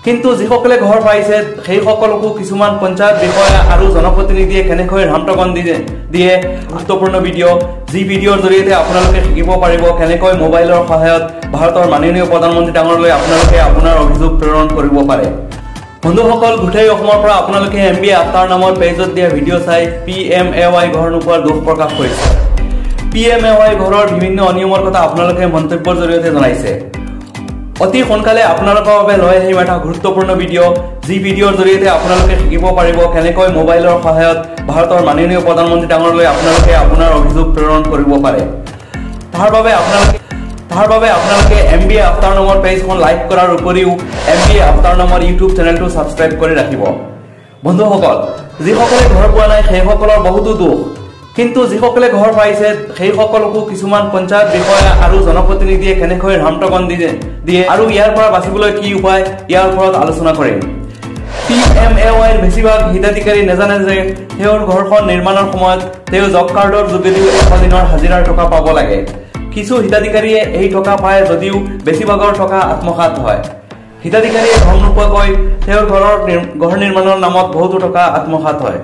কিন্তু যিসকলে ঘৰ পাইছে সেই সকলকো কিছুমান পঞ্চায়ত বিষয়া আৰু জনপ্ৰতিনিধিয়ে কেনেকৈ ৰামটকন দিয়ে গুৰুত্বপূৰ্ণ ভিডিঅ' যি ভিডিঅ'ৰ জৰিয়তে আপোনালোকে শিকিব পাৰিব কেনেকৈ মোবাইলৰ সহায়ত ভাৰতৰ মাননীয় প্ৰধানমন্ত্ৰী ডাঙৰলৈ আপোনালোকে আপোনাৰ অভিযোগ প্ৰেৰণ কৰিব পাৰে। বন্ধুসকল, গোটেই অসমৰ পৰা আপোনালোকে MBA আফটাৰ নামৰ পেজত দিয়া ভিডিঅ' চাই PMAY ঘৰ নোপোৱাৰ দুখ প্ৰকাশ কৰিছে। PMAY ঘৰৰ বিভিন্ন অনিয়মৰ কথা আপোনালোকে মন্তব্যৰ জৰিয়তে জনাইছে। অতি সোনকালে আপোনালোকৰ বাবে লৈ আহিম এটা গুৰুত্বপূৰ্ণ ভিডিঅ' যি ভিডিঅ'ৰ জৰিয়তে আপোনালোকে শিকিব পাৰিব কেনেকৈ মোবাইলৰ সহায়ত ভাৰতৰ মাননীয় প্ৰধানমন্ত্ৰী ডাঙৰলৈ আপোনালোকে আপোনাৰ অভিযোগ প্ৰেৰণ কৰিব পাৰে। তাৰ বাবে আপোনালোকে MBA আফটাৰ নামৰ পেজখন লাইক কৰাৰ উপৰিও MBA আফটাৰ নামৰ ইউটিউব চেনেলটো ছাবস্ক্ৰাইব কৰি ৰাখিব। বন্ধুসকল, যিসকলে ঘৰ পোৱা নাই সেইসকলৰ বহুতো দুখ, কিন্তু যিসকলে ঘৰ পাইছে সেই সকলকো কিছুমান পঞ্চায়ত বিষয়া আৰু জনপ্ৰতিনিধিয়ে কেনেকৈ ৰামটকন দিয়ে আৰু ইয়াৰ পৰা বাচিবলৈ কি উপায় ইয়াৰ ওপৰত আলোচনা কৰিম। PMAYৰ বেছিভাগ হিতাধিকাৰী নাজানে যে তেওঁৰ ঘৰখন নিৰ্মাণৰ সময়ত তেওঁ জব কাৰ্ডৰ যোগেদিও 100 দিনৰ হাজিৰাৰ টকা পাব লাগে। কিছু হিতাধিকাৰীয়ে এই টকা পায় যদিও বেছিভাগৰ টকা আত্মসাৎ হয়। হিতাধিকাৰীয়ে গম নোপোৱাকৈ তেওঁৰ ঘৰ নিৰ্মাণৰ নামত বহুতো টকা আত্মসাৎ হয়।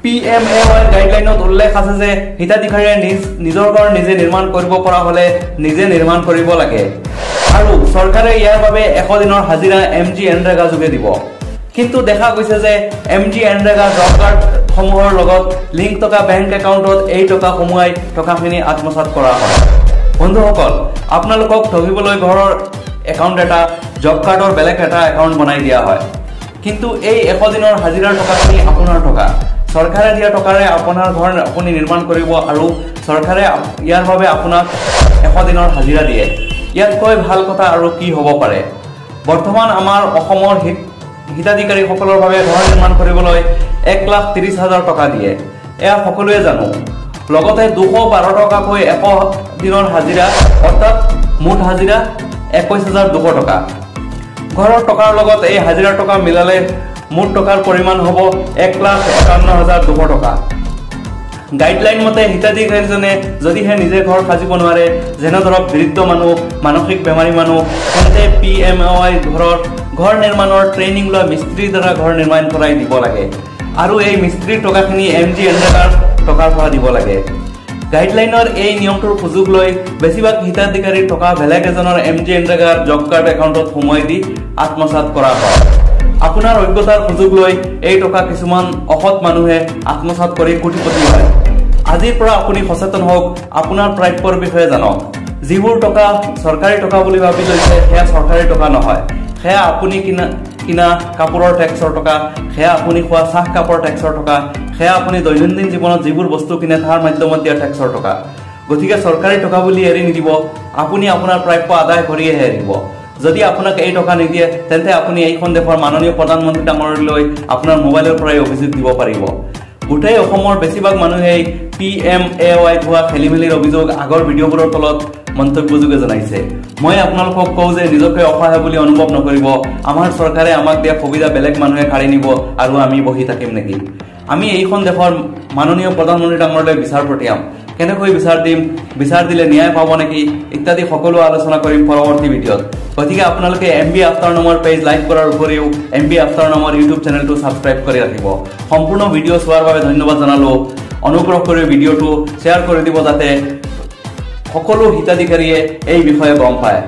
PMAYৰ গাইডলাইনত উল্লেখ আছে যে হিতাধিকাৰীয়ে নিজৰ ঘৰ নিজে নিৰ্মাণ কৰিব পৰা হলে নিজে নিৰ্মাণ কৰিব লাগে আৰু চৰকাৰে ইয়াৰ বাবে 100 দিনৰ হাজিৰা MGNREGA যোগে দিব। কিন্তু দেখা গৈছে যে MGNREGA জব কাৰ্ড সমূহৰ লগত লিংক থকা বেংক একাউণ্টত এই টকা সোমোৱাই টকাখিনি আত্মসাৎ কৰা হয়। বন্ধুসকল, আপোনালোকক ঠগিবলৈ ঘৰৰ একাউণ্ট এটা জব কাৰ্ডৰ বেলেগ এটা একাউণ্ট বনাই দিয়া হয়, কিন্তু এই 100 দিনৰ হাজিৰাৰ টকাখিনি আপোনাৰ টকা। চৰকাৰে দিয়া টকাৰে আপোনাৰ ঘৰ আপুনি নিৰ্মাণ কৰিব আৰু চৰকাৰে ইয়াৰ বাবে আপোনাক 100 দিনৰ হাজিৰা দিয়ে। ইয়াতকৈ ভাল কথা আৰু কি হ'ব পাৰে। বৰ্তমান আমাৰ অসমৰ হিতাধিকাৰীসকলৰ বাবে ঘৰ নিৰ্মাণ কৰিবলৈ 1,30,000 টকা দিয়ে, এয়া সকলোৱে জানো। লগতে 212 টকাকৈ 100 দিনৰ হাজিৰা, অৰ্থাৎ মুঠ হাজিৰা 21,200 টকা। ঘৰৰ টকাৰ লগত এই হাজিৰাৰ টকা মিলালে মুঠ টকাৰ পৰিমাণ হ'ব 1,51,200 টকা। গাইডলাইন মতে হিতাধিকাৰীজনে যদিহে নিজে ঘৰ সাজিব নোৱাৰে, যেনে ধৰক বৃদ্ধ মানুহ, মানসিক বেমাৰী মানুহ, তেন্তে PMAY ঘৰ নিৰ্মাণৰ ট্ৰেইনিং লোৱা মিস্ত্ৰীৰ দ্বাৰা ঘৰ নিৰ্মাণ কৰাই দিব লাগে আৰু এই মিস্ত্ৰীৰ টকাখিনি MGNREGAৰ টকাৰ পৰা দিব লাগে। গাইডলাইনৰ এই নিয়মটোৰ সুযোগ লৈ বেছিভাগ হিতাধিকাৰীৰ টকা বেলেগ এজনৰ MGNREGAৰ জব কাৰ্ড একাউণ্টত সোমোৱাই দি আত্মসাৎ কৰা হয়। আপোনাৰ অজ্ঞতাৰ সুযোগ লৈ এই টকা কিছুমান অসৎ মানুহে আত্মসাৎ কৰি কোটিপতি হয়। আজিৰ পৰা আপুনি সচেতন হওক, আপোনাৰ প্ৰাপ্যৰ বিষয়ে জানক। যিবোৰ টকা চৰকাৰী টকা বুলি ভাবি লৈছে সেয়া চৰকাৰী টকা নহয়, সেয়া আপুনি কিনা কাপোৰৰ টেক্সৰ টকা, সেয়া আপুনি খোৱা চাহ কাপৰ টেক্সৰ টকা, সেয়া আপুনি দৈনন্দিন জীৱনত যিবোৰ বস্তু কিনে তাৰ মাধ্যমত দিয়া টেক্সৰ টকা। গতিকে চৰকাৰী টকা বুলি এৰি নিদিব, আপুনি আপোনাৰ প্ৰাপ্য আদায় কৰিয়েহে এৰিব। যদি আপোনাক এই টকা নিদিয়ে তেন্তে আপুনি এইখন দেশৰ মাননীয় প্ৰধানমন্ত্ৰী ডাঙৰলৈ আপোনাৰ মোবাইলৰ পৰাই অভিযোগ দিব পাৰিব। গোটেই অসমৰ বেছিভাগ মানুহেই PMAY হোৱা খেলিমেলিৰ অভিযোগ আগৰ ভিডিঅ'বোৰৰ তলত মন্তব্যযোগে জনাইছে। মই আপোনালোকক কওঁ যে নিজকে অসহায় বুলি অনুভৱ নকৰিব। আমাৰ চৰকাৰে আমাক দিয়া সুবিধা বেলেগ মানুহে কাঢ়ি নিব আৰু আমি বহি থাকিম নেকি? আমি এইখন দেশৰ মাননীয় প্ৰধানমন্ত্ৰী ডাঙৰলৈ বিচাৰ পঠিয়াম। কেনেকৈ বিচাৰ দিম, বিচাৰ দিলে ন্যায় পাব নেকি ইত্যাদি সকলো আলোচনা কৰিম পৰৱৰ্তী ভিডিঅ'ত। গতিকে আপোনালোকে MBA আফটাৰ নামৰ পেজ লাইক কৰাৰ উপৰিও MBA আফটাৰ নামৰ ইউটিউব চেনেলটো ছাবস্ক্ৰাইব কৰি ৰাখিব। সম্পূৰ্ণ ভিডিঅ' চোৱাৰ বাবে ধন্যবাদ জনালোঁ। অনুগ্ৰহ কৰি ভিডিঅ'টো শ্বেয়াৰ কৰি দিব যাতে সকলো হিতাধিকাৰীয়ে এই বিষয়ে গম পায়।